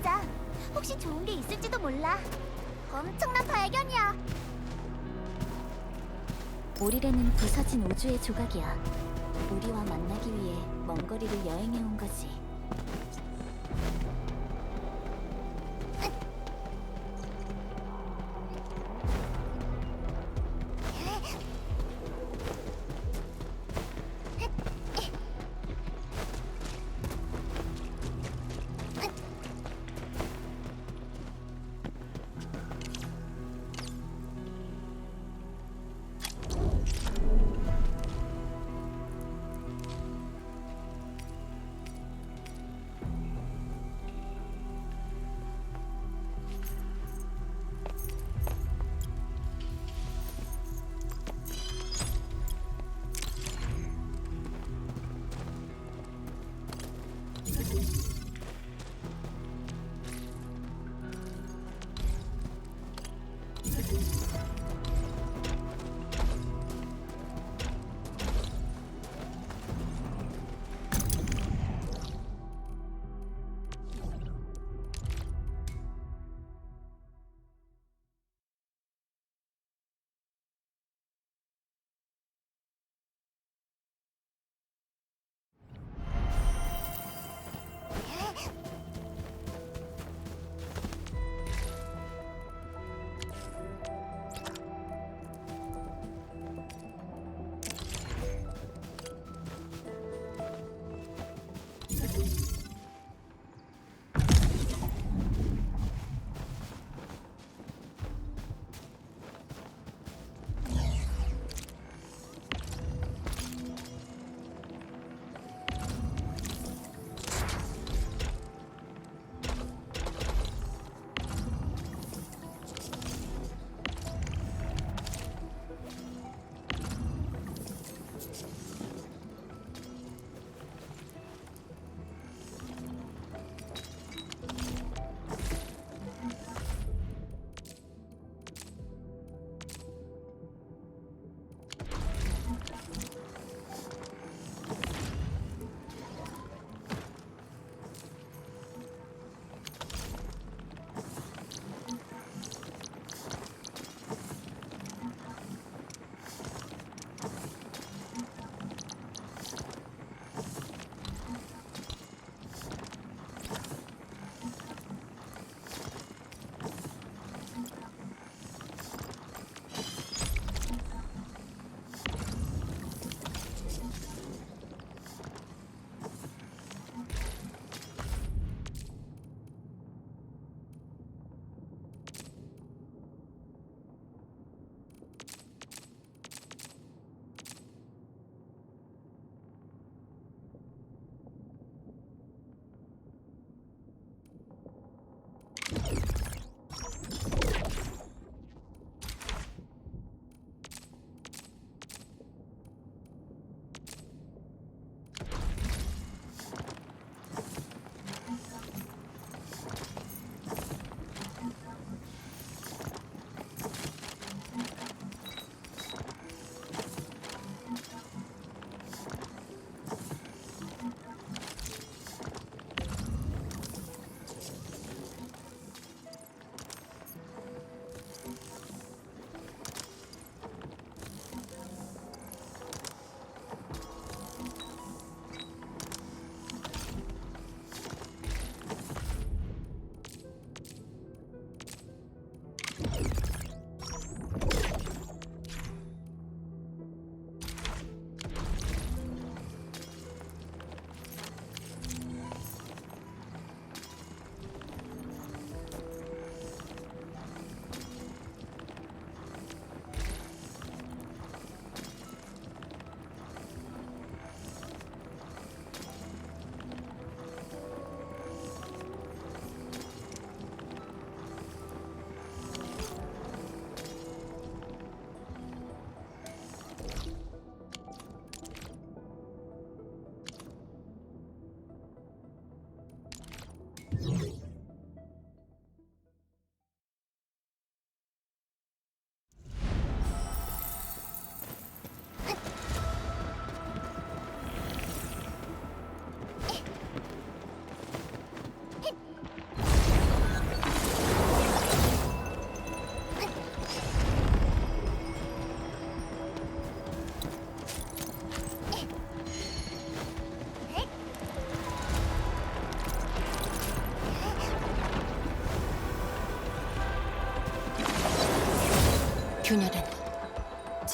찾아보자. 혹시 좋은 게 있을지도 몰라. 엄청난 발견이야. 오리레는 부서진 우주의 조각이야. 우리와 만나기 위해 먼 거리를 여행해 온 거지.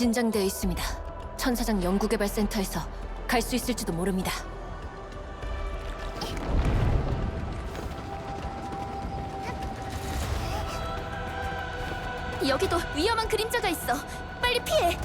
진장되어 있습니다. 천사장 연구개발센터에서 갈 수 있을지도 모릅니다. 여기도 위험한 그림자가 있어. 빨리 피해.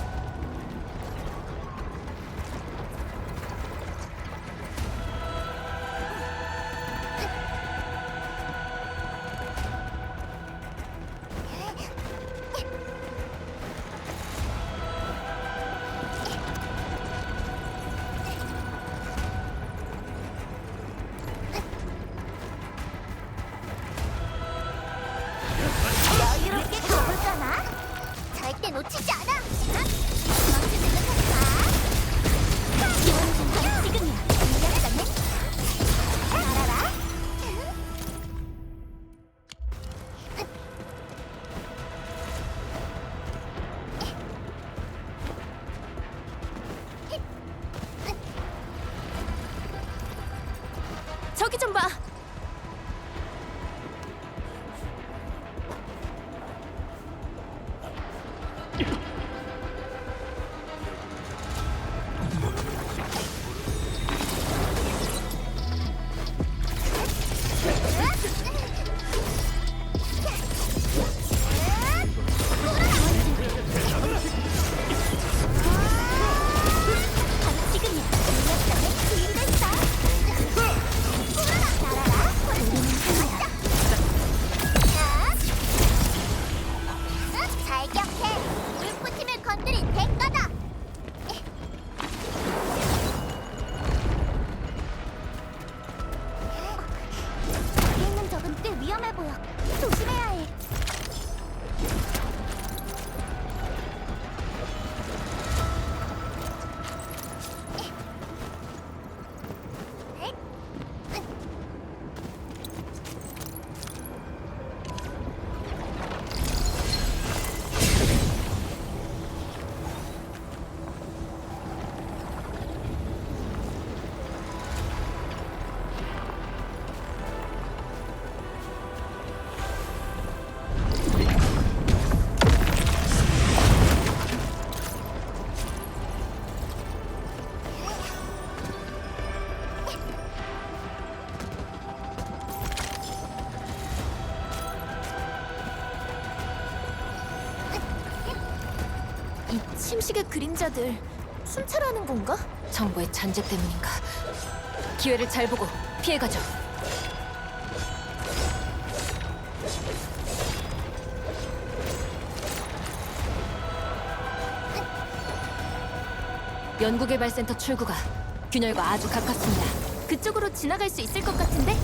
여유롭게 가볼까나? 절대 놓치지 않아! 멈추지 못하지 마! 기원 순간 지금이야! 인정했네? 알아라! 저기 좀 봐! 바로 지금이야! 인력장을 준비됐어! 날아라! 우리는 하나야! 잘 기억해! 울프팀을 건드린 대가다! 여기 있는 적은 꽤 위험해 보여. 조심해야 해. 이 침식의 그림자들 순찰하는 건가? 정보의 잔재 때문인가? 기회를 잘 보고 피해가죠. 연구개발센터 출구가 균열과 아주 가깝습니다. 그쪽으로 지나갈 수 있을 것 같은데?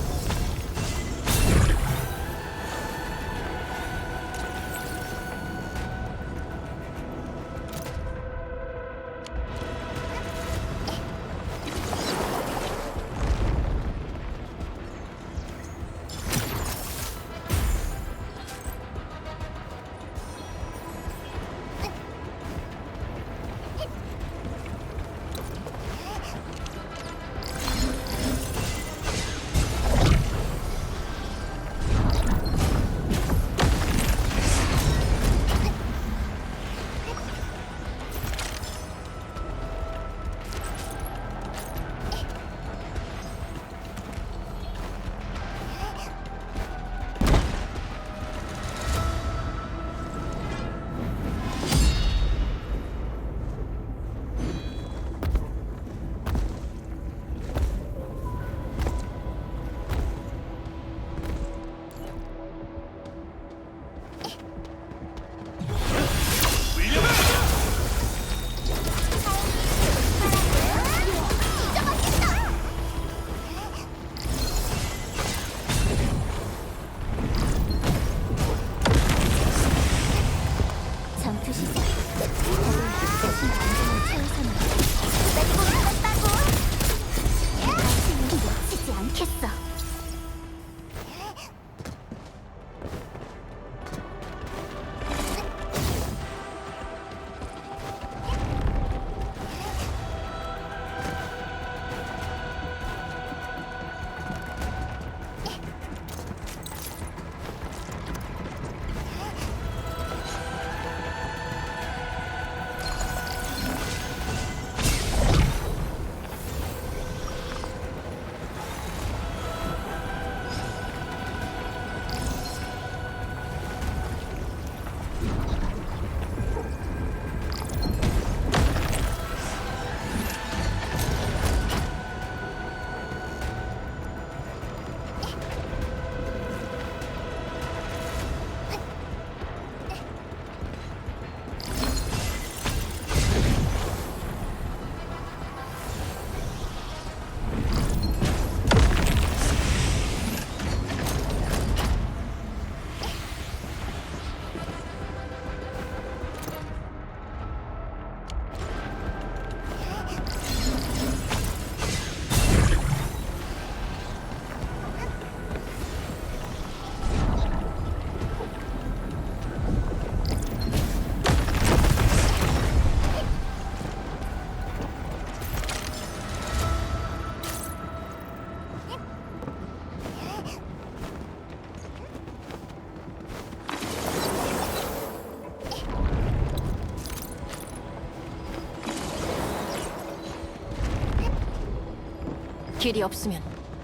길이 없으면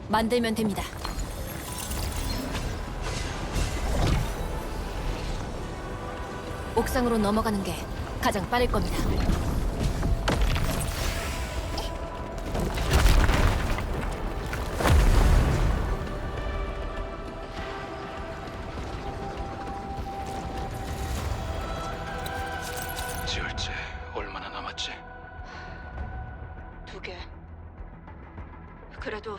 만들면 됩니다. 옥상으로 넘어가는 게 가장 빠를 겁니다. 지을지 얼마나 남았지? 2개. 그래도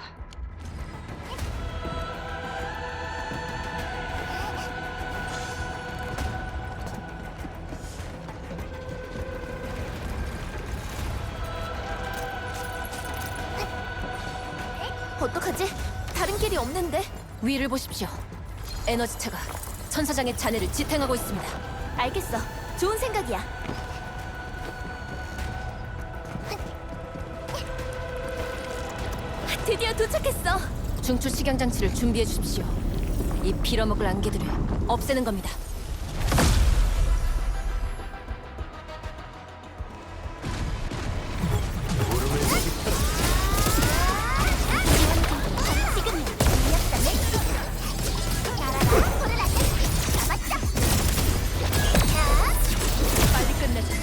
어떡하지? 다른 길이 없는데? 위를 보십시오. 에너지차가 천사장의 잔해를 지탱하고 있습니다. 알겠어. 좋은 생각이야. 드디어 도착했어. 중추 식양 장치를 준비해 주십시오. 이 빌어먹을 안개들을 없애는 겁니다. 빨리 끝내자.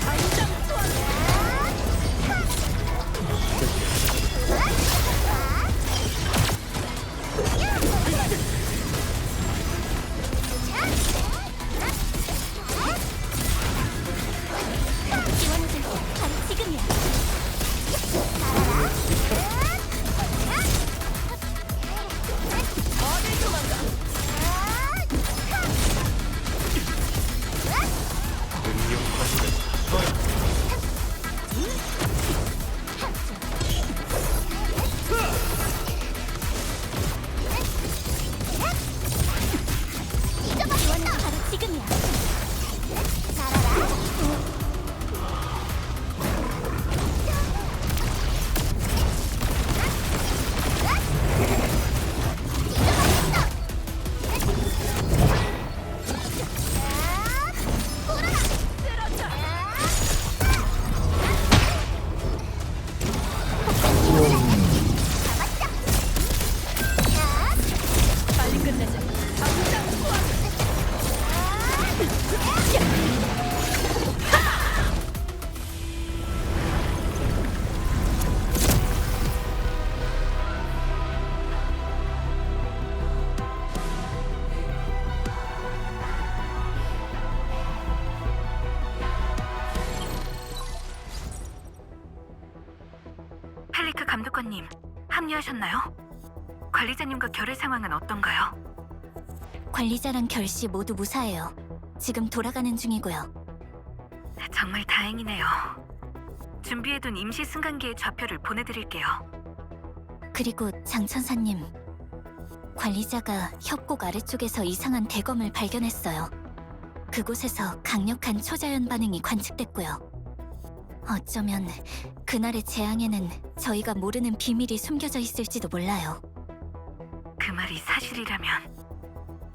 지원해줄 때 바로 지금이야. 어딜 도망가? 지원해줄 바로 지금이야. 빨리 끝내자. 당장 소환. 펠리크 감독관님, 합류하셨나요? 관리자님과 결의 상황은 어떤가요? 관리자랑 결씨 모두 무사해요. 지금 돌아가는 중이고요. 정말 다행이네요. 준비해둔 임시 승강기의 좌표를 보내드릴게요. 그리고 장천사님, 관리자가 협곡 아래쪽에서 이상한 대검을 발견했어요. 그곳에서 강력한 초자연 반응이 관측됐고요. 어쩌면 그날의 재앙에는 저희가 모르는 비밀이 숨겨져 있을지도 몰라요. 그 말이 사실이라면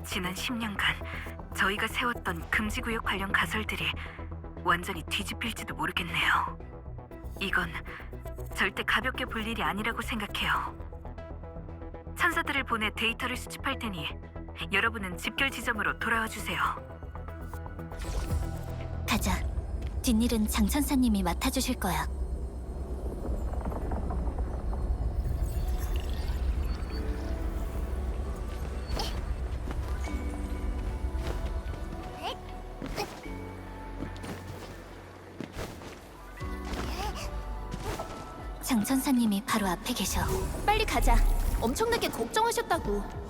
지난 10년간 저희가 세웠던 금지구역 관련 가설들이 완전히 뒤집힐지도 모르겠네요. 이건 절대 가볍게 볼 일이 아니라고 생각해요. 천사들을 보내 데이터를 수집할 테니 여러분은 집결 지점으로 돌아와 주세요. 가자. 뒷일은 장천사님이 맡아주실 거야. 장천사님이 바로 앞에 계셔. 빨리 가자. 엄청나게 걱정하셨다고.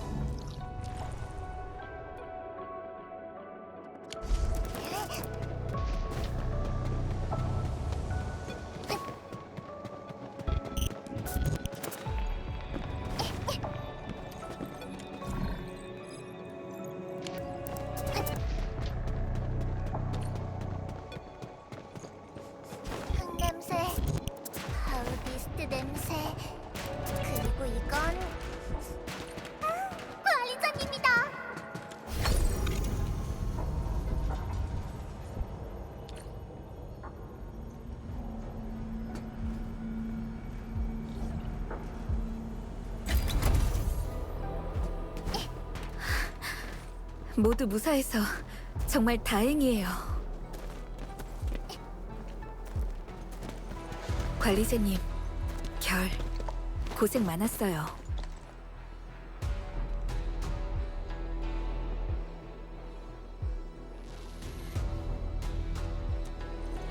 흙냄새, 하우비스트 냄새, 그리고 이건 관리자님이다. 모두 무사해서 정말 다행이에요. 관리자님, 결, 고생 많았어요.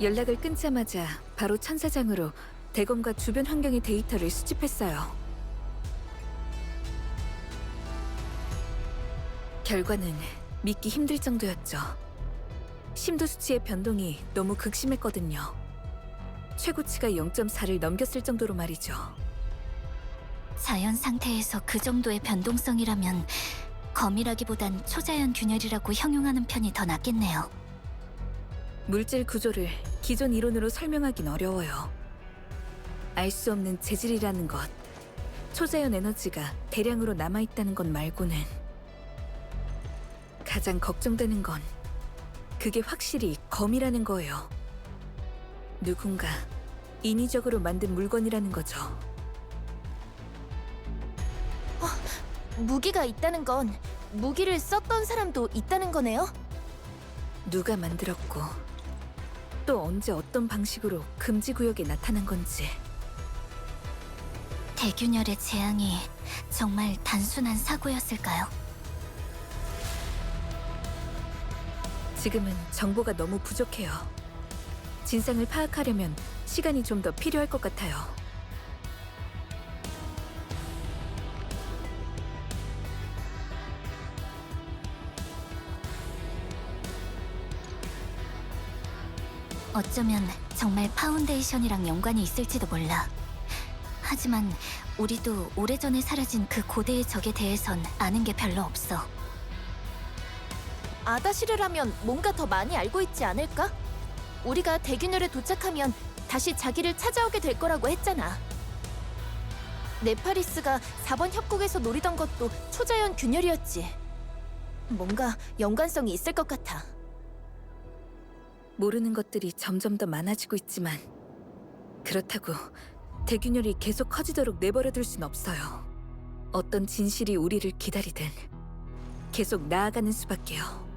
연락을 끊자마자 바로 천사장으로 대검과 주변 환경의 데이터를 수집했어요. 결과는 믿기 힘들 정도였죠. 심도 수치의 변동이 너무 극심했거든요. 최고치가 0.4를 넘겼을 정도로 말이죠. 자연 상태에서 그 정도의 변동성이라면 검이라기보단 초자연 균열이라고 형용하는 편이 더 낫겠네요. 물질 구조를 기존 이론으로 설명하긴 어려워요. 알 수 없는 재질이라는 것, 초자연 에너지가 대량으로 남아있다는 것 말고는 가장 걱정되는 건 그게 확실히 검이라는 거예요. 누군가 인위적으로 만든 물건이라는 거죠. 무기가 있다는 건 무기를 썼던 사람도 있다는 거네요? 누가 만들었고 또 언제 어떤 방식으로 금지 구역에 나타난 건지. 대균열의 재앙이 정말 단순한 사고였을까요? 지금은 정보가 너무 부족해요. 진상을 파악하려면 시간이 좀 더 필요할 것 같아요. 어쩌면 정말 파운데이션이랑 연관이 있을지도 몰라. 하지만 우리도 오래전에 사라진 그 고대의 적에 대해선 아는 게 별로 없어. 아다시르라면 뭔가 더 많이 알고 있지 않을까? 우리가 대균열에 도착하면 다시 자기를 찾아오게 될 거라고 했잖아. 네파리스가 4번 협곡에서 노리던 것도 초자연 균열이었지. 뭔가 연관성이 있을 것 같아. 모르는 것들이 점점 더 많아지고 있지만 그렇다고 대균열이 계속 커지도록 내버려둘 순 없어요. 어떤 진실이 우리를 기다리든 계속 나아가는 수밖에요.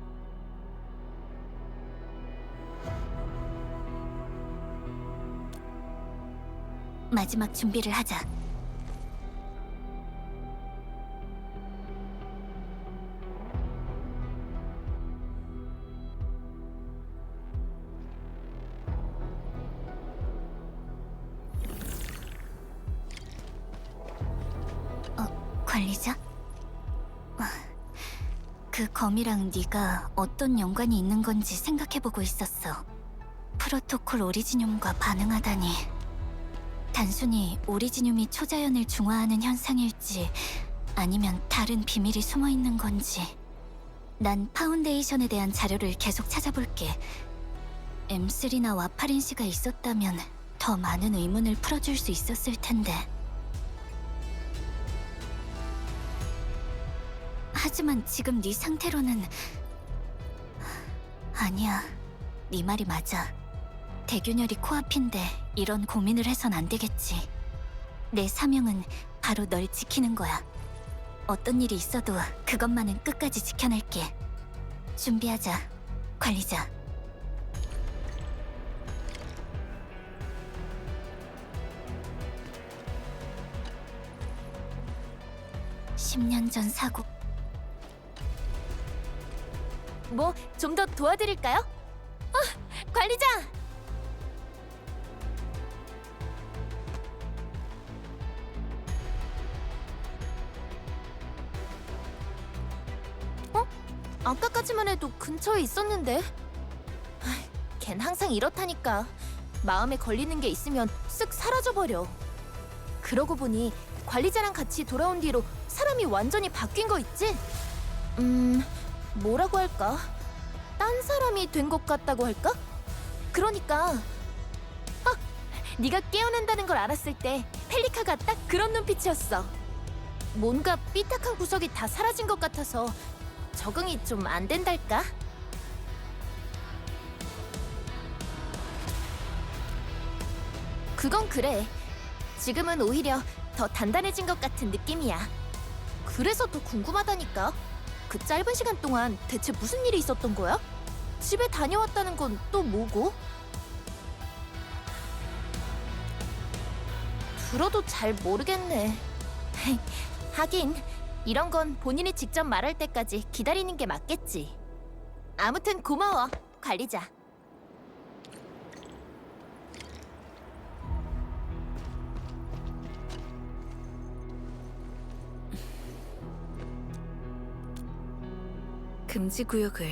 마지막 준비를 하자. 관리자? 그 검이랑 네가 어떤 연관이 있는 건지 생각해보고 있었어. 프로토콜 오리지뇽과 반응하다니. 단순히 오리지뇽이 초자연을 중화하는 현상일지 아니면 다른 비밀이 숨어있는 건지. 난 파운데이션에 대한 자료를 계속 찾아볼게. M3나 와파린 씨가 있었다면 더 많은 의문을 풀어줄 수 있었을 텐데. 하지만 지금 네 상태로는... 아니야, 네 말이 맞아. 대균열이 코앞인데 이런 고민을 해선 안 되겠지. 내 사명은 바로 널 지키는 거야. 어떤 일이 있어도 그것만은 끝까지 지켜낼게. 준비하자, 관리자. (10년) 전 사고. 뭐 좀 더 도와드릴까요? 관리자! 아까까지만 해도 근처에 있었는데. 걘 항상 이렇다니까. 마음에 걸리는 게 있으면 쓱 사라져버려. 그러고 보니 관리자랑 같이 돌아온 뒤로 사람이 완전히 바뀐 거 있지? 뭐라고 할까? 딴 사람이 된 것 같다고 할까? 그러니까 네가 깨어난다는 걸 알았을 때 펠리카가 딱 그런 눈빛이었어. 뭔가 삐딱한 구석이 다 사라진 것 같아서 적응이 좀 안 된달까? 그건 그래. 지금은 오히려 더 단단해진 것 같은 느낌이야. 그래서 더 궁금하다니까. 그 짧은 시간 동안 대체 무슨 일이 있었던 거야? 집에 다녀왔다는 건 또 뭐고? 들어도 잘 모르겠네. 하긴 이런 건 본인이 직접 말할 때까지 기다리는 게 맞겠지. 아무튼 고마워, 관리자. 금지 구역을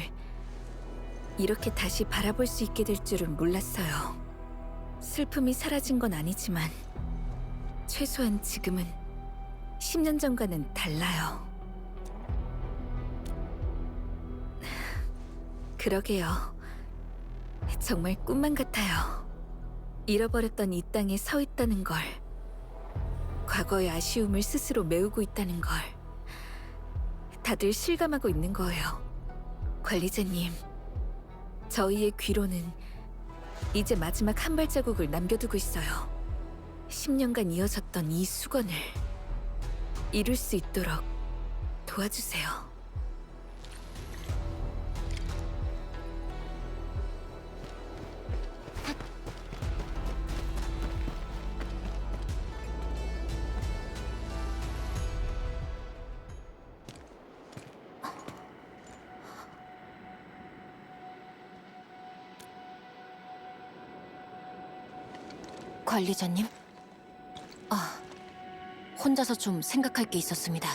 이렇게 다시 바라볼 수 있게 될 줄은 몰랐어요. 슬픔이 사라진 건 아니지만 최소한 지금은 10년 전과는 달라요. 그러게요. 정말 꿈만 같아요. 잃어버렸던 이 땅에 서 있다는 걸, 과거의 아쉬움을 스스로 메우고 있다는 걸 다들 실감하고 있는 거예요. 관리자님, 저희의 귀로는 이제 마지막 한 발자국을 남겨두고 있어요. 10년간 이어졌던 이 수건을 이룰 수 있도록 도와주세요. 관리자님? 혼자서 좀 생각할 게 있었습니다.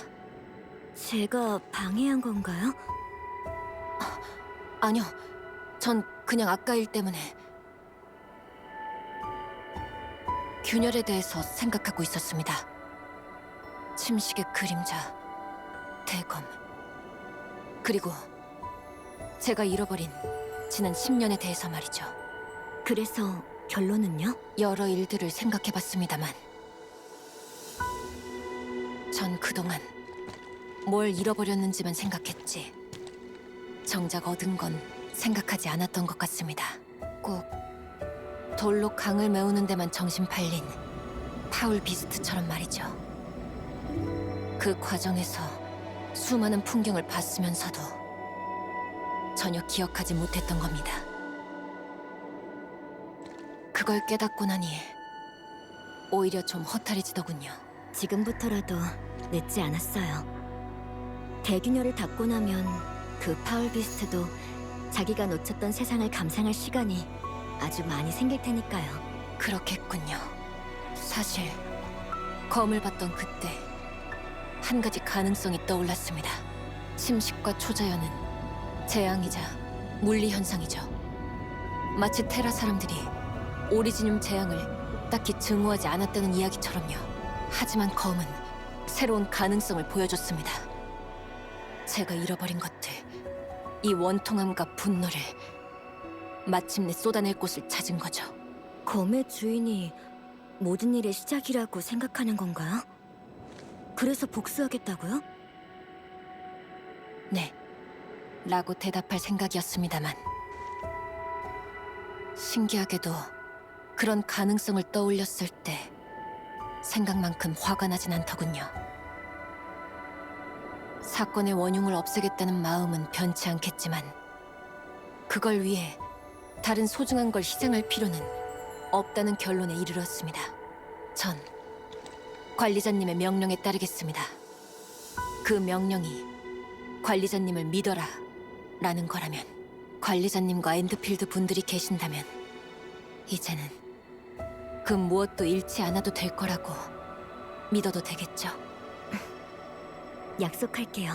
제가 방해한 건가요? 아니요, 전 그냥 아까 일 때문에 균열에 대해서 생각하고 있었습니다. 침식의 그림자, 대검, 그리고 제가 잃어버린 지난 10년에 대해서 말이죠. 그래서 결론은요? 여러 일들을 생각해봤습니다만 전 그동안 뭘 잃어버렸는지만 생각했지 정작 얻은 건 생각하지 않았던 것 같습니다. 꼭 돌로 강을 메우는 데만 정신 팔린 파울 비스트처럼 말이죠. 그 과정에서 수많은 풍경을 봤으면서도 전혀 기억하지 못했던 겁니다. 그걸 깨닫고 나니 오히려 좀 허탈해지더군요. 지금부터라도 늦지 않았어요. 대균열을 닫고 나면 그 파울비스트도 자기가 놓쳤던 세상을 감상할 시간이 아주 많이 생길 테니까요. 그렇겠군요. 사실 검을 봤던 그때 한 가지 가능성이 떠올랐습니다. 침식과 초자연은 재앙이자 물리 현상이죠. 마치 테라 사람들이 오리지늄 재앙을 딱히 증오하지 않았다는 이야기처럼요. 하지만 검은 새로운 가능성을 보여줬습니다. 제가 잃어버린 것들, 이 원통함과 분노를 마침내 쏟아낼 곳을 찾은 거죠. 검의 주인이 모든 일의 시작이라고 생각하는 건가요? 그래서 복수하겠다고요? 네, 라고 대답할 생각이었습니다만 신기하게도 그런 가능성을 떠올렸을 때 생각만큼 화가 나진 않더군요. 사건의 원흉을 없애겠다는 마음은 변치 않겠지만 그걸 위해 다른 소중한 걸 희생할 필요는 없다는 결론에 이르렀습니다. 전 관리자님의 명령에 따르겠습니다. 그 명령이 관리자님을 믿어라 라는 거라면, 관리자님과 엔드필드 분들이 계신다면 이제는 그 무엇도 잃지 않아도 될 거라고 믿어도 되겠죠? 약속할게요.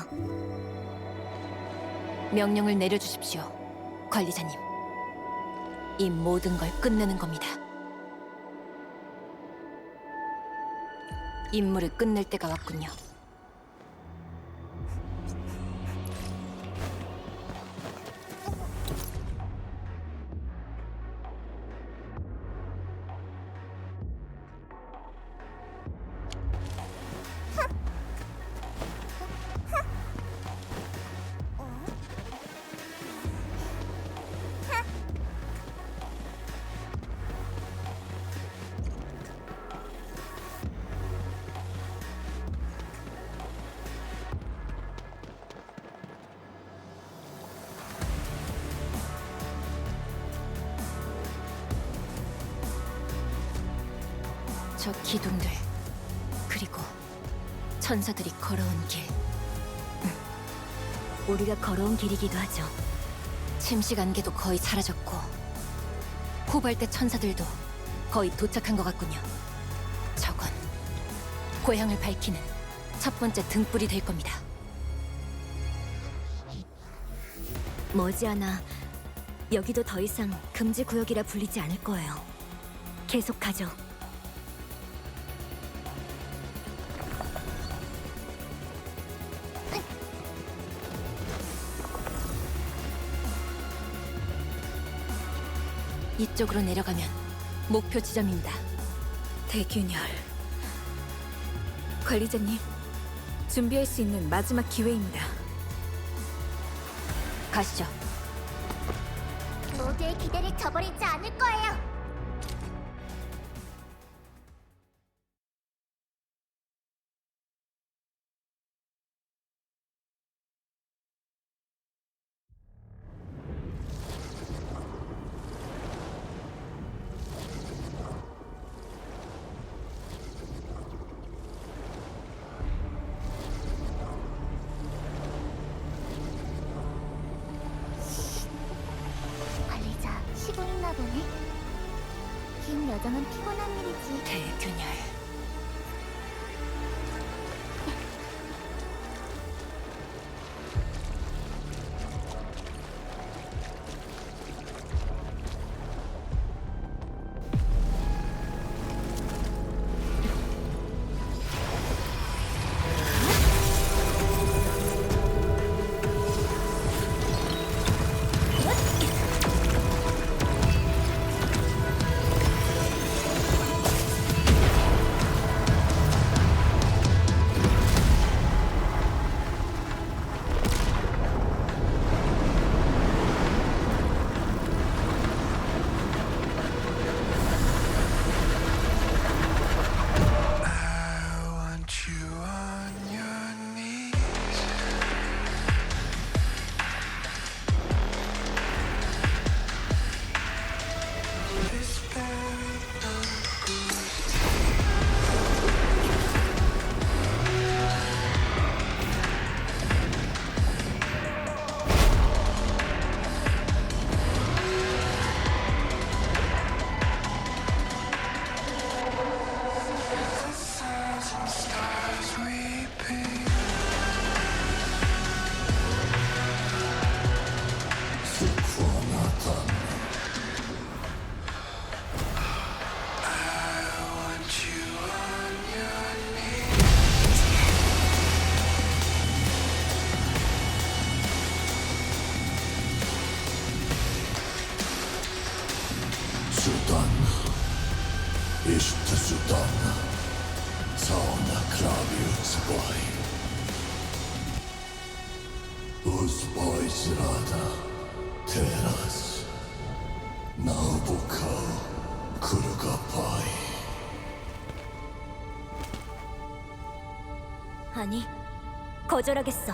명령을 내려주십시오, 관리자님. 이 모든 걸 끝내는 겁니다. 임무를 끝낼 때가 왔군요. 저 기둥들, 그리고 천사들이 걸어온 길. 우리가 걸어온 길이기도 하죠. 침식 안개도 거의 사라졌고 코발트 천사들도 거의 도착한 것 같군요. 저건 고향을 밝히는 첫 번째 등불이 될 겁니다. 머지않아 여기도 더 이상 금지 구역이라 불리지 않을 거예요. 계속 가죠. 이쪽으로 내려가면 목표 지점입니다. 대균열. 관리자님, 준비할 수 있는 마지막 기회입니다. 가시죠. 모두의 기대를 저버리지 않을 거예요. 관리자, 쉬고 있나 보네. 긴 여정은 피곤한 일이지. 대균열. I want you on your knees. This very thousand stars weeping. I want you on your knees. Sudan, işte Sudan, sağına krabiu zboj. Uzboj zrada, teraz, naubukał kurgapaj. 아니, 거절하겠어.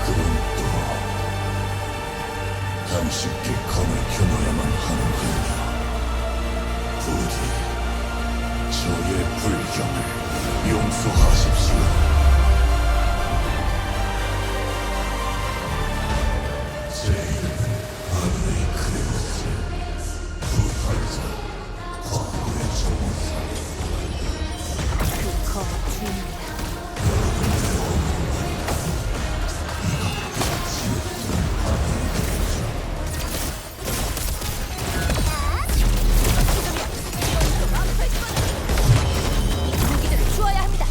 그건 또 당신께 검을 겨눠야만 하는군요. 부디 저의 불경을 용서하십시오. 제 이름은 아르이크레우스, 부활자, 과거의 정사. 그 검의 주인입니다. 무기들을 주어야 합니다.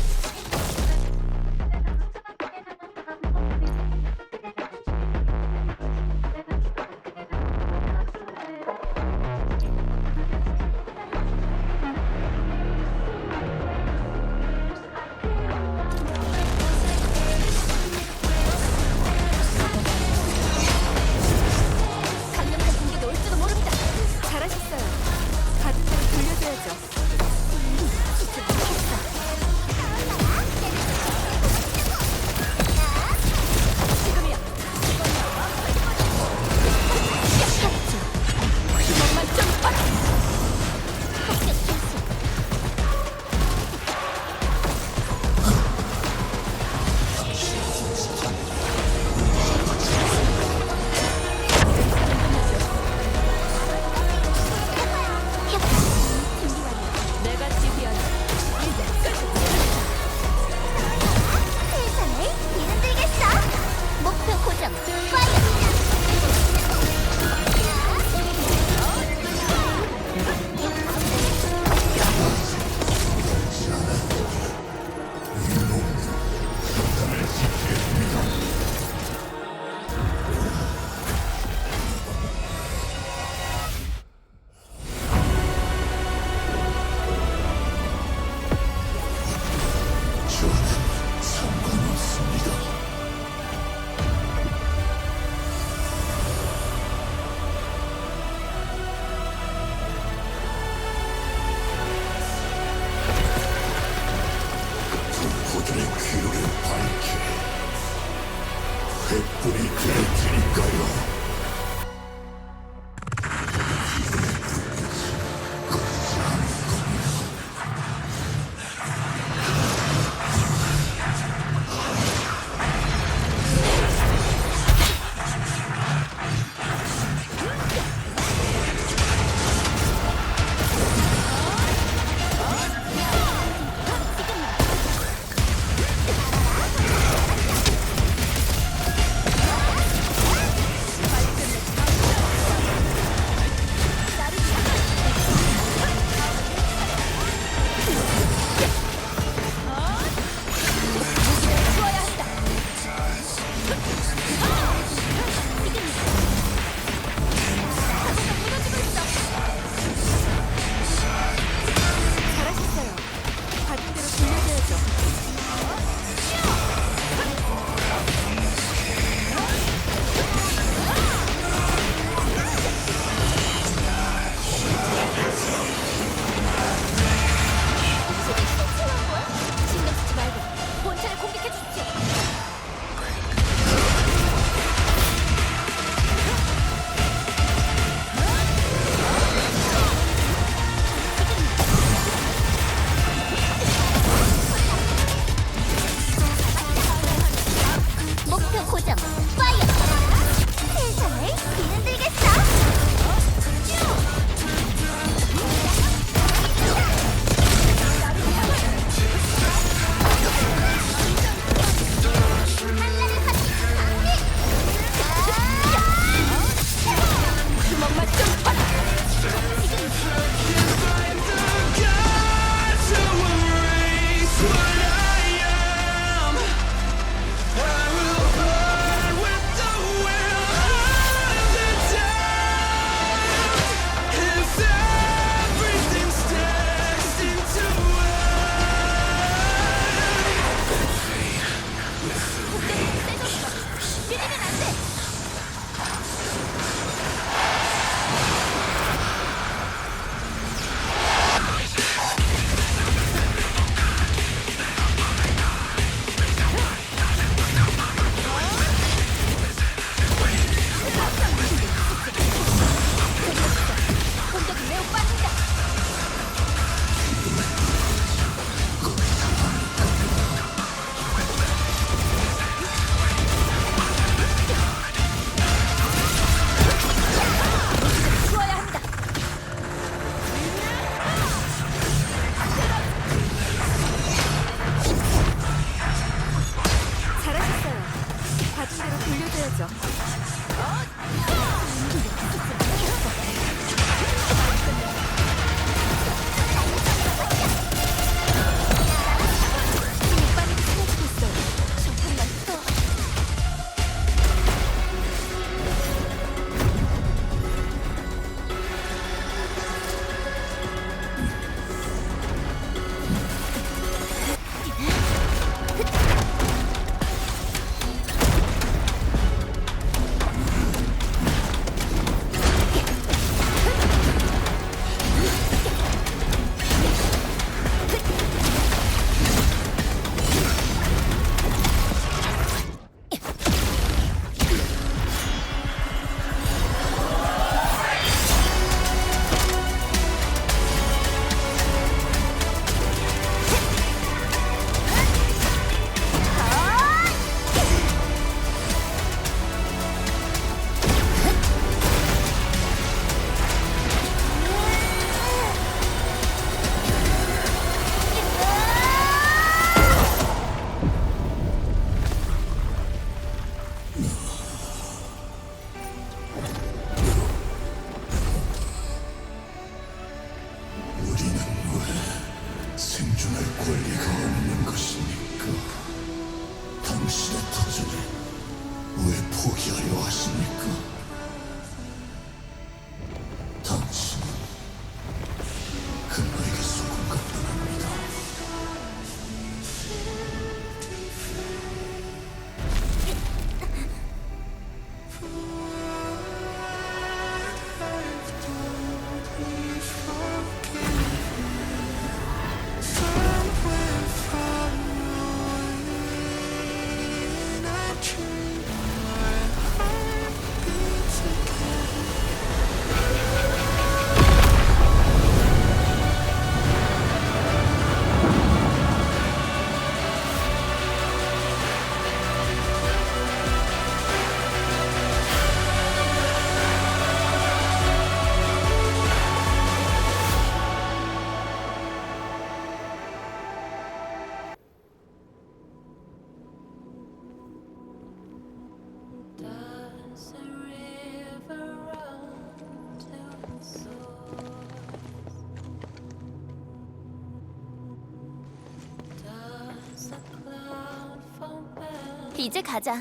이제 가자.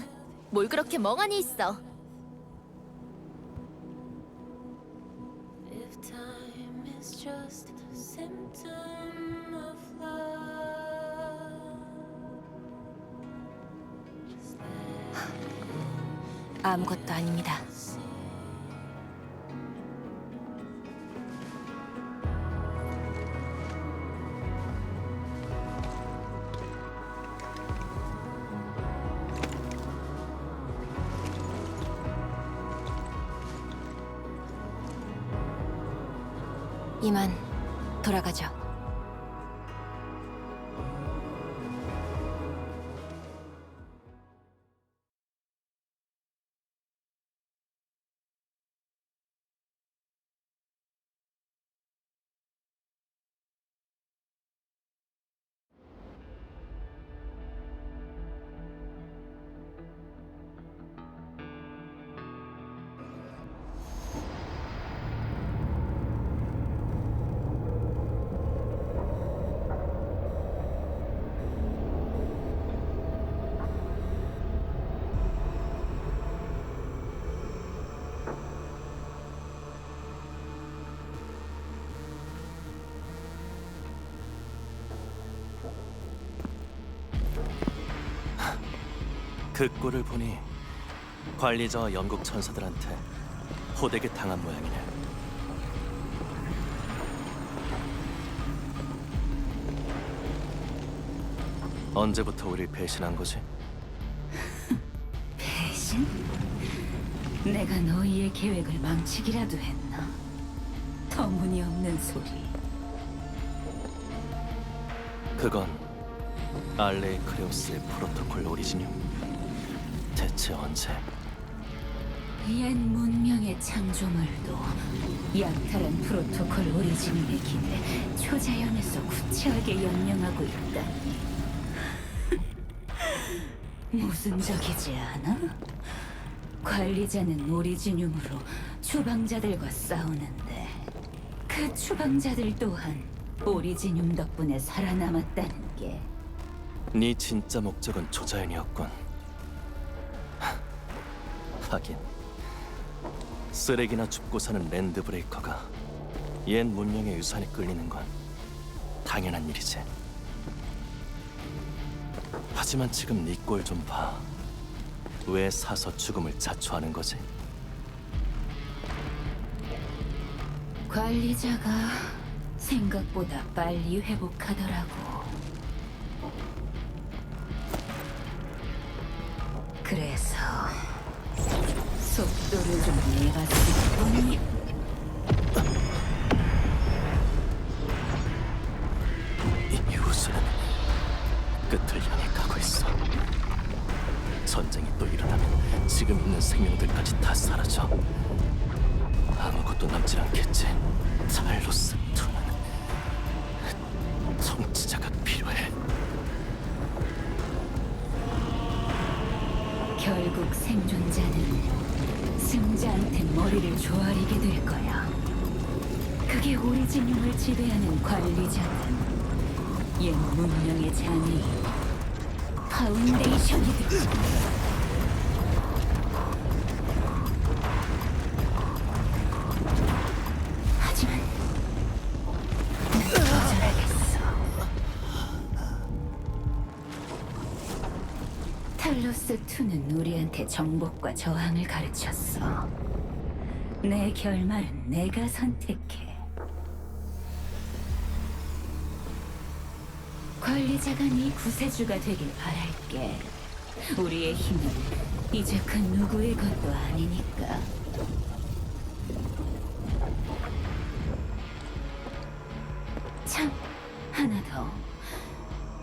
뭘 그렇게 멍하니 있어? If time is just a symptom of love, just let 아무것도 아닙니다. it see. 이만 돌아가죠. 그 꼴을 보니 관리자와 영국 천사들한테 호되게 당한 모양이네. 언제부터 우릴 배신한 거지? 배신? 내가 너희의 계획을 망치기라도 했나? 터무니없는 소리. 그건 알레이 크레오스의 프로토콜 오리지늄. 대체 언제? 옛 문명의 창조물도 약탈한 프로토콜 오리지널의 길에 초자연에서 구체하게 연명하고 있다니. 모순적이지 않아? 관리자는 오리지늄으로 추방자들과 싸우는데 그 추방자들 또한 오리지늄 덕분에 살아남았다는 게. 네 진짜 목적은 초자연이었군. 하긴 쓰레기나 줍고 사는 랜드 브레이커가 옛 문명의 유산에 끌리는 건 당연한 일이지. 하지만 지금 네 꼴 좀 봐. 왜 사서 죽음을 자초하는 거지? 관리자가 생각보다 빨리 회복하더라고. 그래서 속도를 좀 내봤을 뿐이. 이 우수는 끝을 향해 가고 있어. 전쟁이 또 일어나면 지금 있는 생명들까지 다 사라져. 아무것도 남질 않겠지. 탈로스 2는 정치자가 필요해. 결국 생존자는 승자한테 머리를 조아리게 될 거야. 그게 오리지늄을 지배하는 관리자든 옛 문명의 장애인 파운데이션이든. 하지만 난 거절하겠어. 탈로스2는 우리한테 정복과 저항을 가르쳤어. 내 결말은 내가 선택해. 관리자가 네 구세주가 되길 바랄게. 우리의 힘은 이제 그 누구의 것도 아니니까. 참, 하나 더.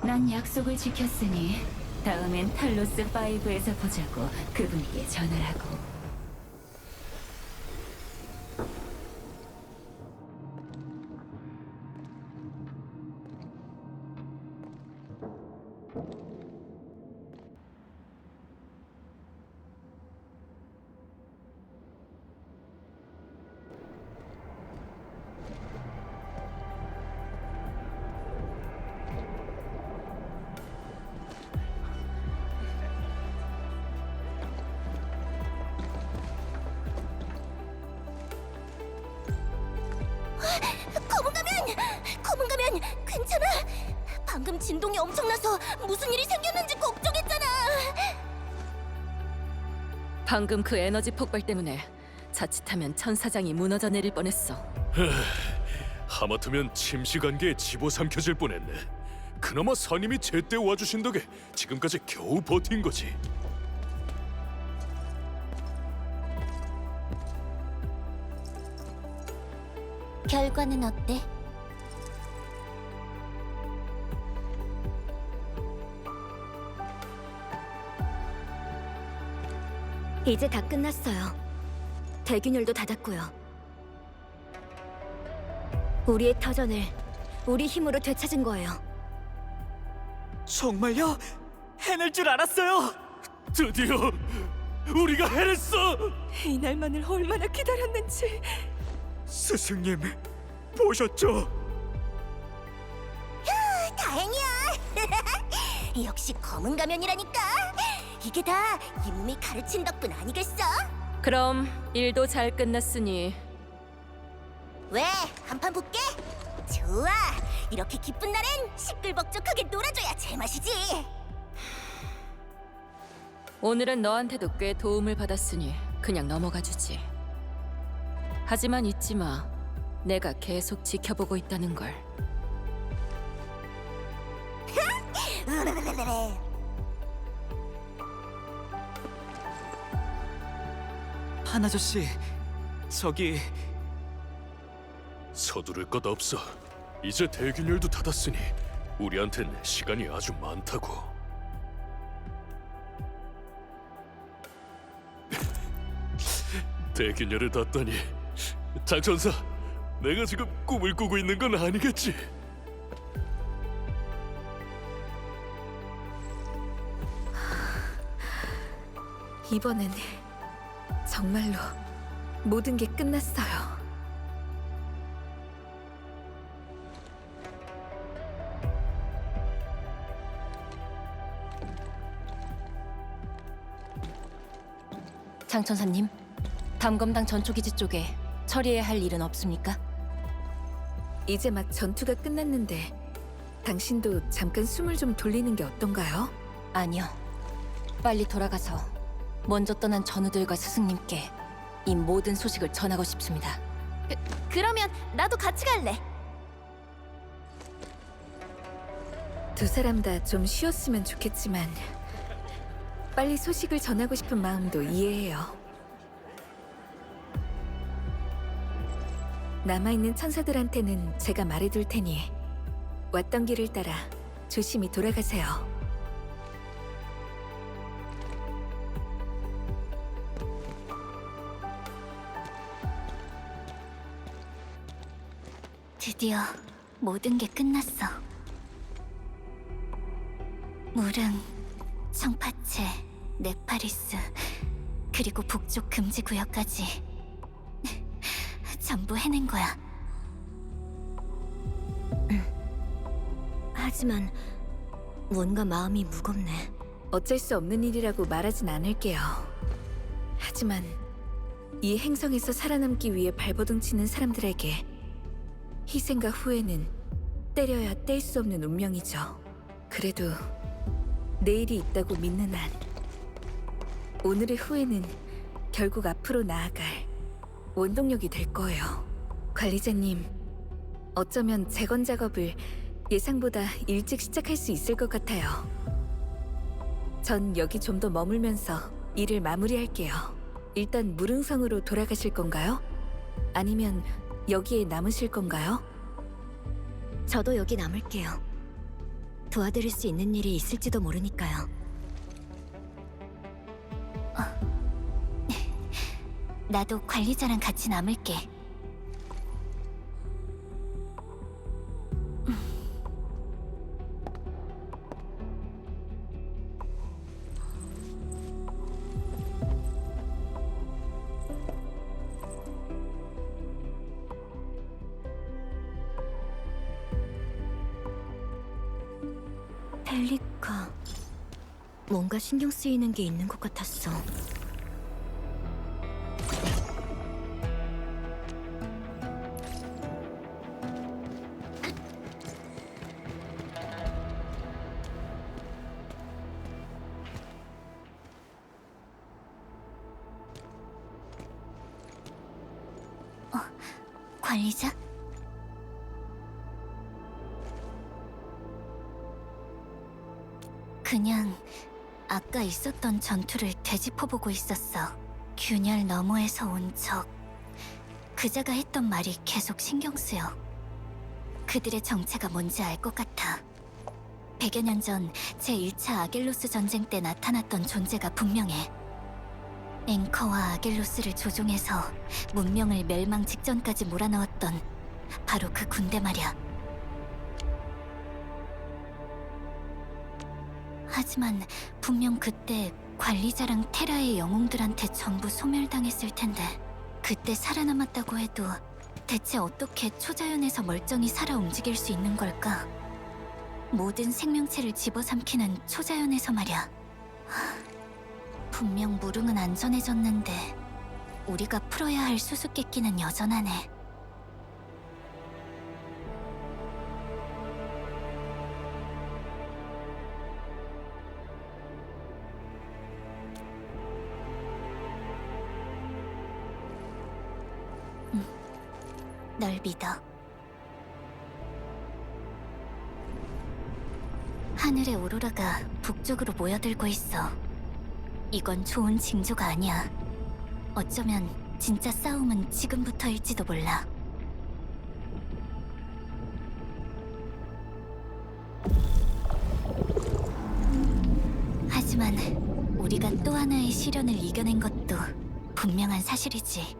난 약속을 지켰으니 다음엔 탈로스 5에서 보자고 그분께 전하라고. 벤, 괜찮아? 방금 진동이 엄청나서 무슨 일이 생겼는지 걱정했잖아. 방금 그 에너지 폭발 때문에 자칫하면 천사장이 무너져 내릴 뻔했어. 하마터면 침시관계에 집어삼켜질 뻔했네. 그나마 사님이 제때 와주신 덕에 지금까지 겨우 버틴 거지. 결과는 어때? 이제 다 끝났어요. 대균열도 닫았고요. 우리의 터전을 우리 힘으로 되찾은 거예요. 정말요? 해낼 줄 알았어요. 드디어 우리가 해냈어. 이날만을 얼마나 기다렸는지. 스승님 보셨죠? 다행이야. 역시 검은 가면이라니까. 이게 다 이 몸이 가르친 덕분 아니겠어? 그럼 일도 잘 끝났으니 왜? 한판 붙게? 좋아. 이렇게 기쁜 날엔 시끌벅적하게 놀아줘야 제맛이지. 오늘은 너한테도 꽤 도움을 받았으니 그냥 넘어가 주지. 하지만 잊지 마. 내가 계속 지켜보고 있다는 걸. 한 아저씨, 저기 서두를 것 없어. 이제 대균열도 닫았으니 우리한텐 시간이 아주 많다고. 대균열을 닫다니. 장천사, 내가 지금 꿈을 꾸고 있는 건 아니겠지? 이번엔 정말로 모든 게 끝났어요. 장천사님, 담검당 전초기지 쪽에 처리해야 할 일은 없습니까? 이제 막 전투가 끝났는데 당신도 잠깐 숨을 좀 돌리는 게 어떤가요? 아니요. 빨리 돌아가서 먼저 떠난 전우들과 스승님께 이 모든 소식을 전하고 싶습니다. 그러면 나도 같이 갈래. 두 사람 다 좀 쉬었으면 좋겠지만 빨리 소식을 전하고 싶은 마음도 이해해요. 남아있는 천사들한테는 제가 말해둘 테니 왔던 길을 따라 조심히 돌아가세요. 드디어 모든 게 끝났어. 무릉, 청파체, 네파리스, 그리고 북쪽 금지 구역까지 전부 해낸 거야. 하지만 뭔가 마음이 무겁네. 어쩔 수 없는 일이라고 말하진 않을게요. 하지만 이 행성에서 살아남기 위해 발버둥 치는 사람들에게 희생과 후회는 때려야 뗄 수 없는 운명이죠. 그래도 내일이 있다고 믿는 한 오늘의 후회는 결국 앞으로 나아갈 원동력이 될 거예요. 관리자님, 어쩌면 재건 작업을 예상보다 일찍 시작할 수 있을 것 같아요. 전 여기 좀 더 머물면서 일을 마무리할게요. 일단 무릉성으로 돌아가실 건가요? 아니면 여기에 남으실 건가요? 저도 여기 남을게요. 도와드릴 수 있는 일이 있을지도 모르니까요. 나도 관리자랑 같이 남을게. 펠리카, 뭔가 신경 쓰이는 게 있는 것 같았어. 관리자? 그냥 아까 있었던 전투를 되짚어보고 있었어. 균열 너머에서 온 적. 그자가 했던 말이 계속 신경 쓰여. 그들의 정체가 뭔지 알 것 같아. 100여 년 전 제1차 아겔로스 전쟁 때 나타났던 존재가 분명해. 앵커와 아겔로스를 조종해서 문명을 멸망 직전까지 몰아넣었던 바로 그 군대 말이야. 하지만 분명 그때 관리자랑 테라의 영웅들한테 전부 소멸당했을 텐데, 그때 살아남았다고 해도 대체 어떻게 초자연에서 멀쩡히 살아 움직일 수 있는 걸까? 모든 생명체를 집어삼키는 초자연에서 말이야. 분명 무릉은 안전해졌는데 우리가 풀어야 할 수수께끼는 여전하네. 널 믿어. 하늘의 오로라가 북쪽으로 모여들고 있어. 이건 좋은 징조가 아니야. 어쩌면 진짜 싸움은 지금부터일지도 몰라. 하지만 우리가 또 하나의 시련을 이겨낸 것도 분명한 사실이지.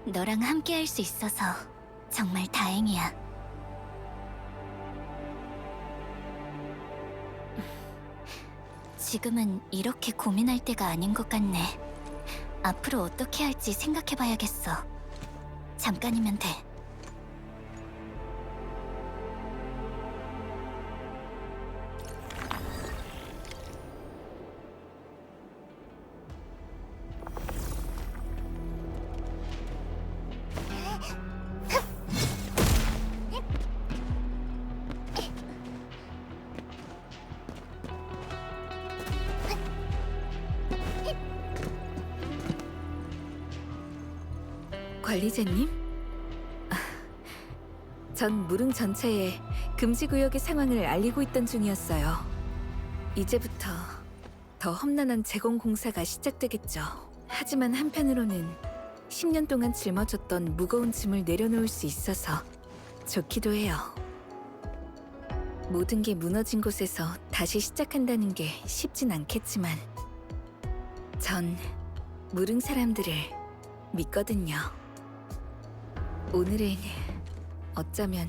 너랑 함께 할 수 있어서 정말 다행이야. 지금은 이렇게 고민할 때가 아닌 것 같네. 앞으로 어떻게 할지 생각해봐야겠어. 잠깐이면 돼. 관리자님? 전 무릉 전체에 금지구역의 상황을 알리고 있던 중이었어요. 이제부터 더 험난한 재건 공사가 시작되겠죠. 하지만 한편으로는 10년 동안 짊어졌던 무거운 짐을 내려놓을 수 있어서 좋기도 해요. 모든 게 무너진 곳에서 다시 시작한다는 게 쉽진 않겠지만 전 무릉 사람들을 믿거든요. 오늘은 어쩌면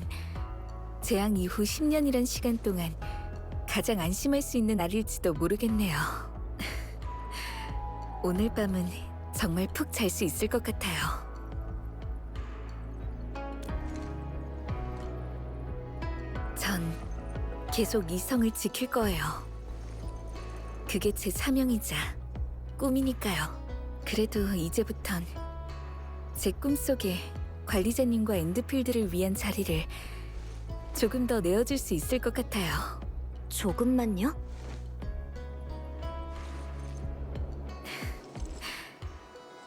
재앙 이후 10년이란 시간 동안 가장 안심할 수 있는 날일지도 모르겠네요. 오늘 밤은 정말 푹 잘 수 있을 것 같아요. 전 계속 이 성을 지킬 거예요. 그게 제 사명이자 꿈이니까요. 그래도 이제부턴 제 꿈속에 관리자님과 엔드필드를 위한 자리를 조금 더 내어줄 수 있을 것 같아요. 조금만요?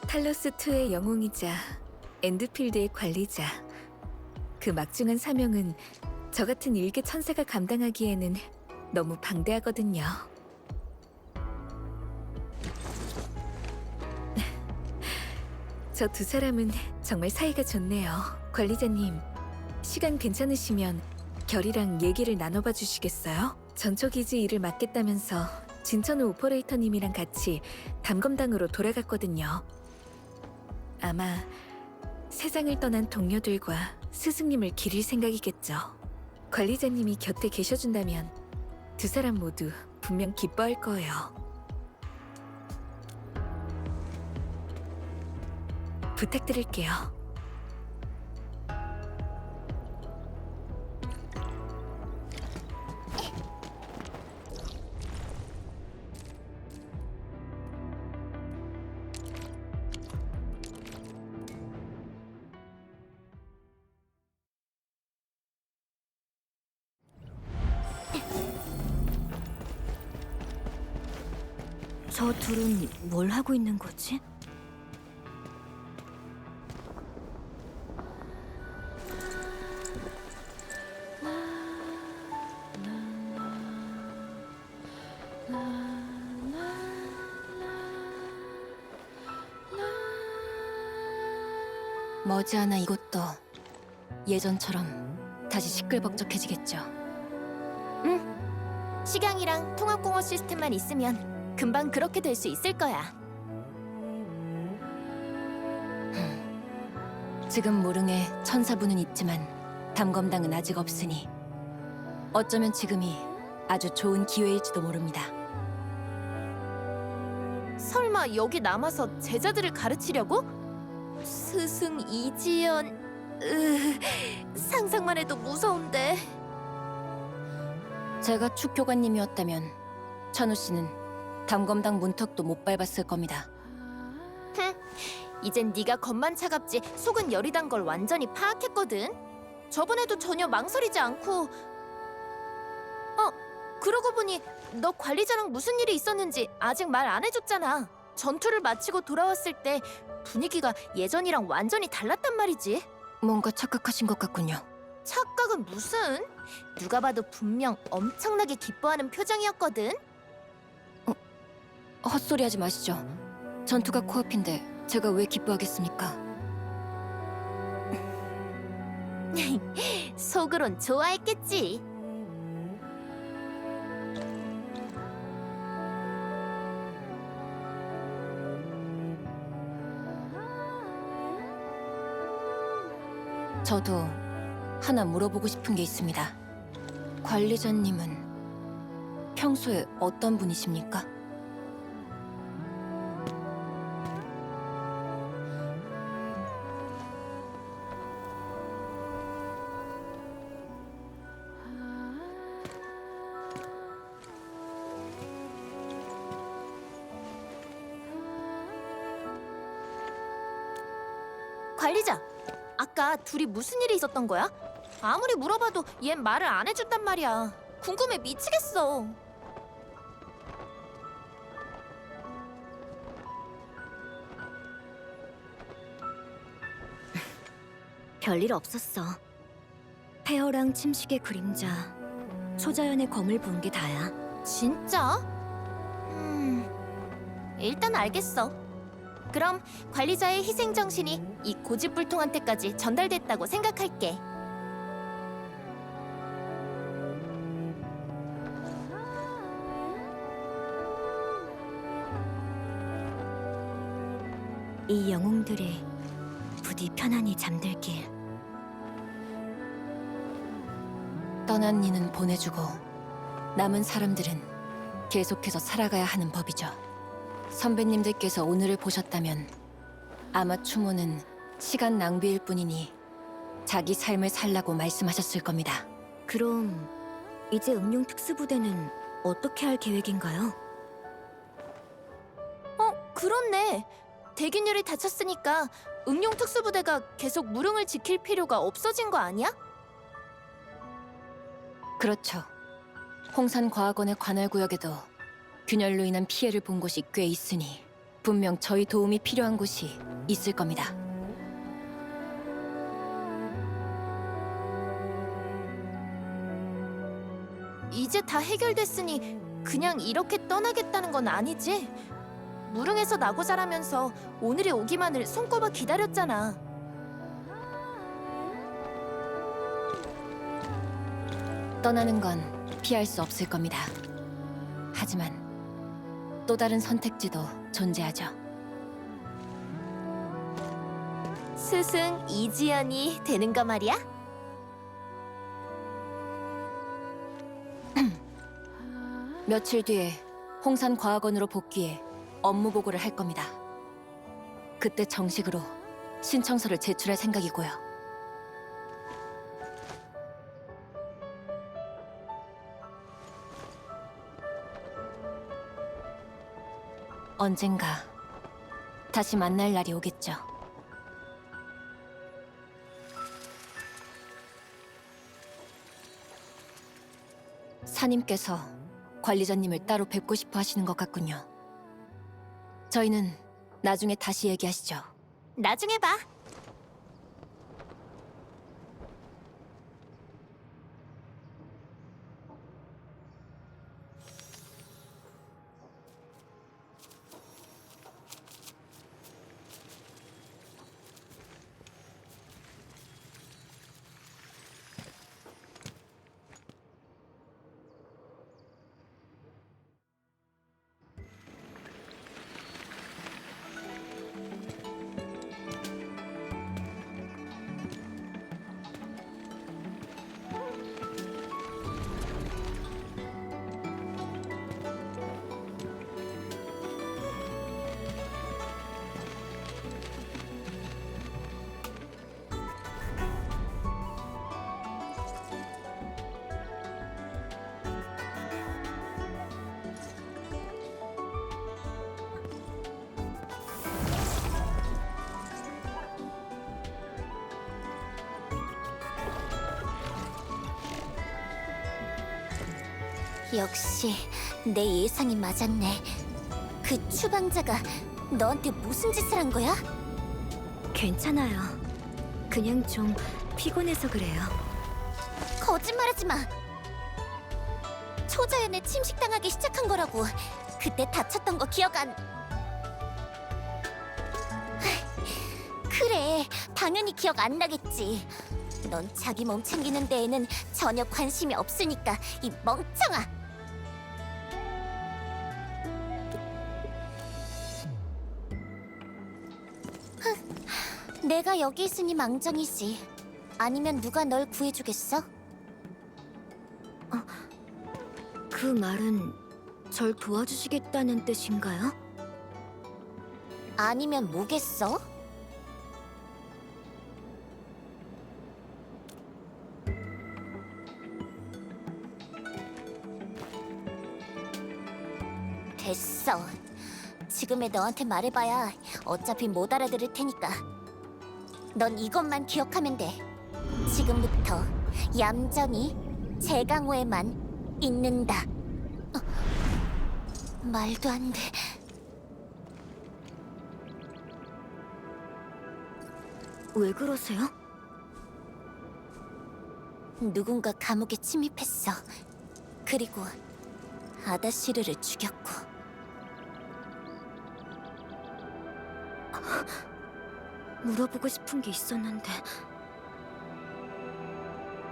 탈로스2의 영웅이자 엔드필드의 관리자. 그 막중한 사명은 저 같은 일개 천사가 감당하기에는 너무 방대하거든요. 저 두 사람은 정말 사이가 좋네요. 관리자님, 시간 괜찮으시면 결이랑 얘기를 나눠봐 주시겠어요? 전초기지 일을 맡겠다면서 진천우 오퍼레이터님이랑 같이 담검당으로 돌아갔거든요. 아마 세상을 떠난 동료들과 스승님을 기릴 생각이겠죠. 관리자님이 곁에 계셔준다면 두 사람 모두 분명 기뻐할 거예요. 부탁드릴게요. 저 둘은 뭘 하고 있는 거지? 머지않아 이곳도 예전처럼 다시 시끌벅적해지겠죠. 응. 식양이랑 통합공업 시스템만 있으면 금방 그렇게 될 수 있을 거야. 지금 무릉에 천사부는 있지만 담검당은 아직 없으니 어쩌면 지금이 아주 좋은 기회일지도 모릅니다. 설마 여기 남아서 제자들을 가르치려고? 스승 이지연... 상상만 해도 무서운데. 제가 축교관님이었다면 천우 씨는 담검당 문턱도 못 밟았을 겁니다. 이젠 네가 겉만 차갑지 속은 열이 단 걸 완전히 파악했거든. 저번에도 전혀 망설이지 않고... 그러고 보니 너 관리자랑 무슨 일이 있었는지 아직 말 안 해줬잖아. 전투를 마치고 돌아왔을 때 분위기가 예전이랑 완전히 달랐단 말이지. 뭔가 착각하신 것 같군요. 착각은 무슨? 누가 봐도 분명 엄청나게 기뻐하는 표정이었거든. 헛소리 하지 마시죠. 전투가 코앞인데 제가 왜 기뻐하겠습니까? 속으론 좋아했겠지. 저도 하나 물어보고 싶은 게 있습니다. 관리자님은 평소에 어떤 분이십니까? 관리자! 아까 둘이 무슨 일이 있었던 거야? 아무리 물어봐도 얜 말을 안 해준단 말이야. 궁금해 미치겠어. 별일 없었어. 폐허랑 침식의 그림자, 초자연의 검을 부은 게 다야. 진짜? 일단 알겠어. 그럼 관리자의 희생 정신이 이 고집불통한테까지 전달됐다고 생각할게. 이 영웅들이 부디 편안히 잠들길. 떠난 이는 보내주고 남은 사람들은 계속해서 살아가야 하는 법이죠. 선배님들께서 오늘을 보셨다면 아마 추모는 시간 낭비일 뿐이니 자기 삶을 살라고 말씀하셨을 겁니다. 그럼 이제 응용 특수부대는 어떻게 할 계획인가요? 그렇네. 대균열이 다쳤으니까 응용 특수부대가 계속 무릉을 지킬 필요가 없어진 거 아니야? 그렇죠. 홍산과학원의 관할구역에도 균열로 인한 피해를 본 곳이 꽤 있으니 분명 저희 도움이 필요한 곳이 있을 겁니다. 이제 다 해결됐으니 그냥 이렇게 떠나겠다는 건 아니지? 무릉에서 나고 자라면서 오늘이 오기만을 손꼽아 기다렸잖아. 떠나는 건 피할 수 없을 겁니다. 하지만 또 다른 선택지도 존재하죠. 스승 이지연이 되는가 말이야? 며칠 뒤에 홍산과학원으로 복귀해 업무 보고를 할 겁니다. 그때 정식으로 신청서를 제출할 생각이고요. 언젠가 다시 만날 날이 오겠죠. 사님께서 관리자님을 따로 뵙고 싶어 하시는 것 같군요. 저희는 나중에 다시 얘기하시죠. 나중에 봐. 역시 내 예상이 맞았네. 그 추방자가 너한테 무슨 짓을 한 거야? 괜찮아요. 그냥 좀 피곤해서 그래요. 거짓말하지 마. 초자연에 침식당하기 시작한 거라고. 그때 다쳤던 거 기억 안... 그래, 당연히 기억 안 나겠지. 넌 자기 몸 챙기는 데에는 전혀 관심이 없으니까, 이 멍청아. 내가 여기 있으니 망정이지. 아니면 누가 널 구해주겠어? 그 말은 절 도와주시겠다는 뜻인가요? 아니면 뭐겠어? 됐어. 지금의 너한테 말해봐야 어차피 못 알아들을 테니까. 넌 이것만 기억하면 돼. 지금부터 얌전히 제강호에만 있는다. 말도 안 돼. 왜 그러세요? 누군가 감옥에 침입했어. 그리고 아다시르를 죽였고. 물어보고 싶은 게 있었는데.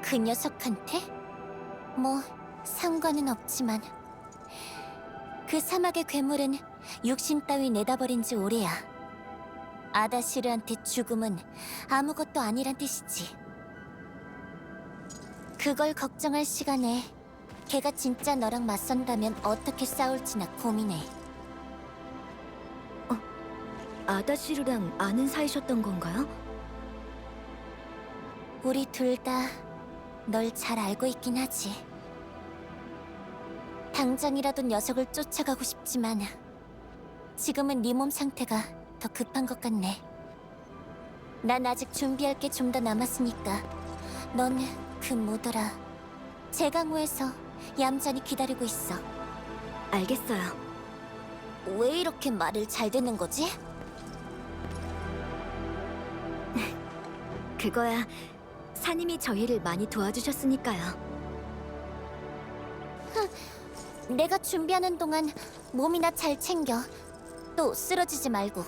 그 녀석한테? 뭐 상관은 없지만 그 사막의 괴물은 육신 따위 내다버린 지 오래야. 아다시르한테 죽음은 아무것도 아니란 뜻이지. 그걸 걱정할 시간에 걔가 진짜 너랑 맞선다면 어떻게 싸울지나 고민해. 아다시르랑 아는 사이셨던 건가요? 우리 둘 다 널 잘 알고 있긴 하지. 당장이라도 녀석을 쫓아가고 싶지만 지금은 네 몸 상태가 더 급한 것 같네. 난 아직 준비할 게 좀 더 남았으니까 넌 그 뭐더라, 제강호에서 얌전히 기다리고 있어. 알겠어요. 왜 이렇게 말을 잘 듣는 거지? 그거야 사님이 저희를 많이 도와주셨으니까요. 내가 준비하는 동안 몸이나 잘 챙겨. 또 쓰러지지 말고.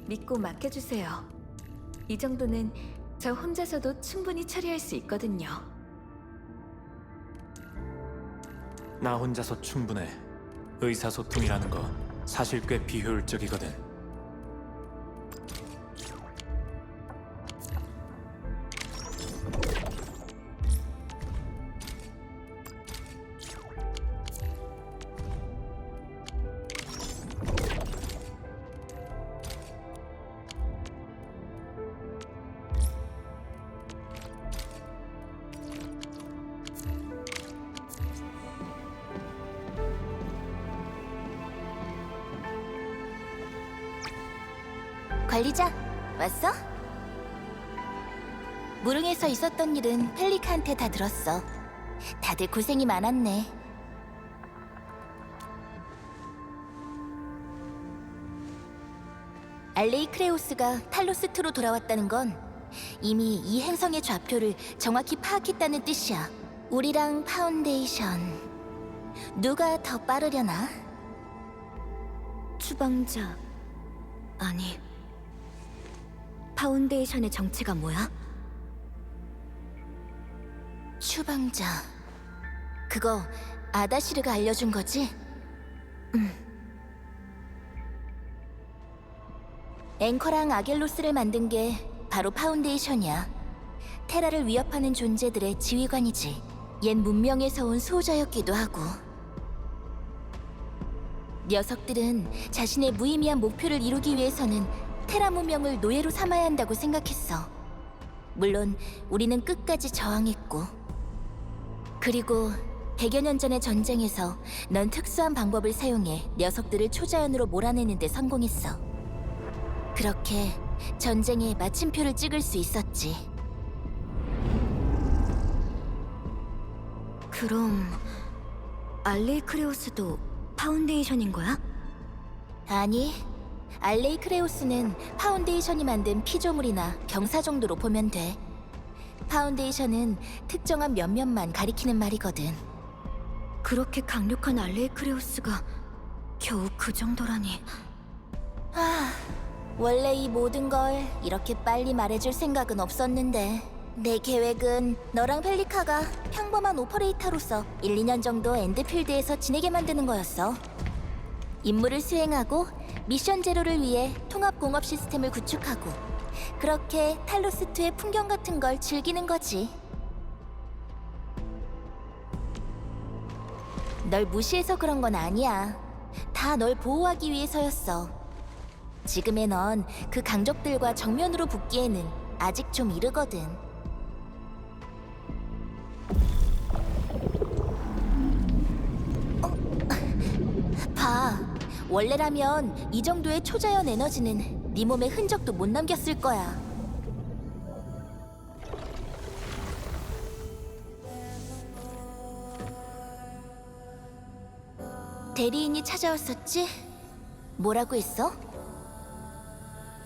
믿고 맡겨주세요. 이 정도는 저 혼자서도 충분히 처리할 수 있거든요. 나 혼자서 충분해. 의사소통이라는 거 사실 꽤 비효율적이거든. 관리자, 왔어? 무릉에서 있었던 일은 펠리카한테 다 들었어. 다들 고생이 많았네. 알레이 크레오스가 탈로스2로 돌아왔다는 건 이미 이 행성의 좌표를 정확히 파악했다는 뜻이야. 우리랑 파운데이션 누가 더 빠르려나? 추방자 아니 파운데이션의 정체가 뭐야? 추방자 그거 아다시르가 알려준 거지? 앵커랑 아겔로스를 만든 게 바로 파운데이션이야. 테라를 위협하는 존재들의 지휘관이지. 옛 문명에서 온 수호자였기도 하고. 녀석들은 자신의 무의미한 목표를 이루기 위해서는 테라 문명을 노예로 삼아야 한다고 생각했어. 물론 우리는 끝까지 저항했고. 그리고 100여 년 전의 전쟁에서 넌 특수한 방법을 사용해 녀석들을 초자연으로 몰아내는 데 성공했어. 그렇게 전쟁에 마침표를 찍을 수 있었지. 그럼 알레이 크레오스도 파운데이션인 거야? 아니, 알레이 크레오스는 파운데이션이 만든 피조물이나 병사 정도로 보면 돼. 파운데이션은 특정한 몇몇만 가리키는 말이거든. 그렇게 강력한 알레이 크레오스가 겨우 그 정도라니. 원래 이 모든 걸 이렇게 빨리 말해줄 생각은 없었는데 내 계획은 너랑 펠리카가 평범한 오퍼레이터로서 1, 2년 정도 엔드필드에서 지내게 만드는 거였어. 임무를 수행하고 미션 제로를 위해 통합공업 시스템을 구축하고 그렇게 탈로스2의 풍경 같은 걸 즐기는 거지. 널 무시해서 그런 건 아니야. 다 널 보호하기 위해서였어. 지금의 넌 그 강적들과 정면으로 붙기에는 아직 좀 이르거든. 봐, 원래라면 이 정도의 초자연 에너지는 네 몸에 흔적도 못 남겼을 거야. 대리인이 찾아왔었지? 뭐라고 했어?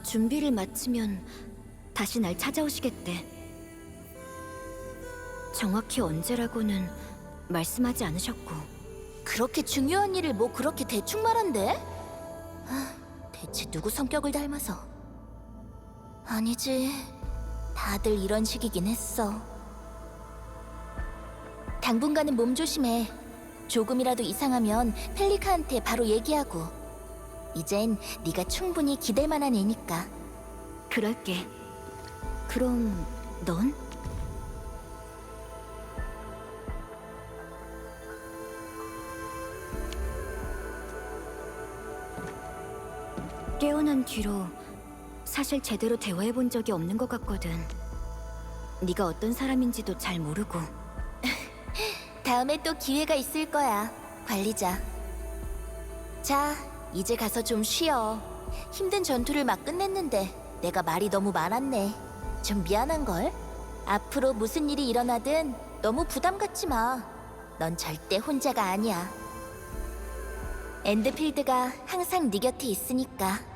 준비를 마치면 다시 날 찾아오시겠대. 정확히 언제라고는 말씀하지 않으셨고. 그렇게 중요한 일을 뭐 그렇게 대충 말한대? 대체 누구 성격을 닮아서? 아니지, 다들 이런 식이긴 했어. 당분간은 몸 조심해. 조금이라도 이상하면 펠리카한테 바로 얘기하고. 이젠 네가 충분히 기댈 만한 애니까. 그럴게. 그럼 넌? 깨어난 뒤로 사실 제대로 대화해본 적이 없는 것 같거든. 네가 어떤 사람인지도 잘 모르고. 다음에 또 기회가 있을 거야, 관리자. 자, 이제 가서 좀 쉬어. 힘든 전투를 막 끝냈는데 내가 말이 너무 많았네. 좀 미안한걸? 앞으로 무슨 일이 일어나든 너무 부담 갖지 마. 넌 절대 혼자가 아니야. 엔드필드가 항상 네 곁에 있으니까.